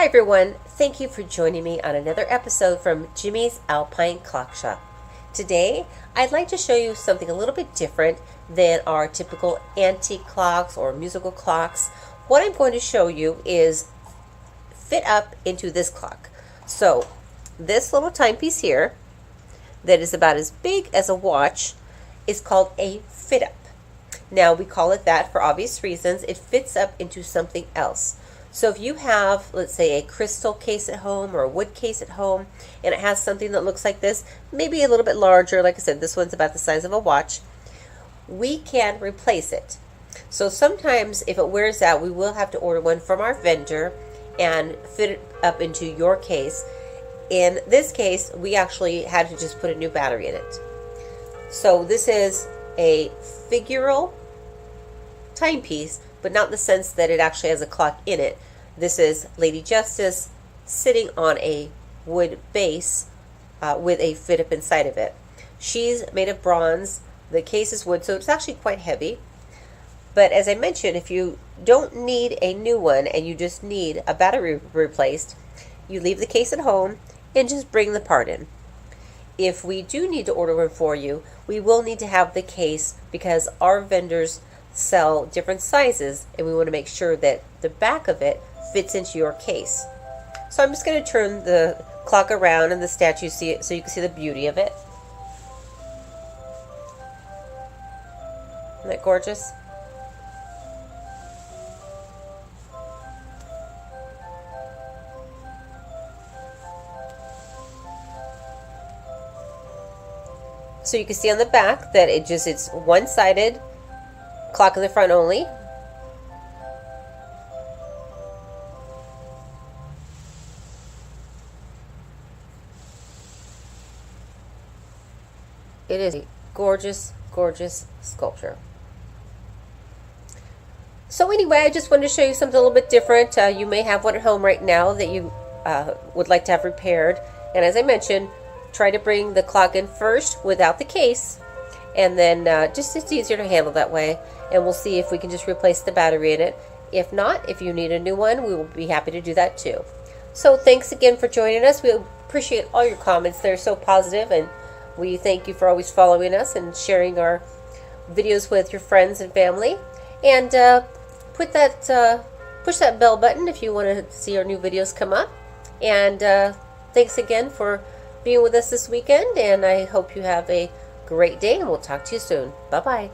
Hi everyone, thank you for joining me on another episode from Jimmy's Alpine Clock Shop. Today, I'd like to show you something a little bit different than our typical antique clocks or musical clocks. What I'm going to show you is fit up into this clock. So, this little timepiece here, that is about as big as a watch, is called a fit up. Now, we call it that for obvious reasons. It fits up into something else. So if you have, let's say, a crystal case at home or a wood case at home, and it has something that looks like this, maybe a little bit larger, like I said, this one's about the size of a watch, we can replace it. So sometimes if it wears out, we will have to order one from our vendor and fit it up into your case. In this case, we actually had to just put a new battery in it. So this is a figural timepiece, but not in the sense that it actually has a clock in it. This is Lady Justice sitting on a wood base with a fit up inside of it. She's made of bronze. The case is wood, so it's actually quite heavy. But as I mentioned, if you don't need a new one and you just need a battery replaced, you leave the case at home and just bring the part in. If we do need to order one for you, we will need to have the case because our vendors sell different sizes and we want to make sure that the back of it fits into your case. So I'm just going to turn the clock around and the statue so you can see the beauty of it. Isn't that gorgeous? So you can see on the back that it's one-sided clock in the front only. It is a gorgeous, gorgeous sculpture. So anyway, I just wanted to show you something a little bit different. You may have one at home right now that you would like to have repaired. And as I mentioned, try to bring the clock in first without the case. And then just it's easier to handle that way. And we'll see if we can just replace the battery in it. If not, if you need a new one, we will be happy to do that too. So thanks again for joining us. We appreciate all your comments. They're so positive, and we thank you for always following us and sharing our videos with your friends and family. And push that bell button if you want to see our new videos come up. And thanks again for being with us this weekend, and I hope you have a great day, and we'll talk to you soon. Bye-bye.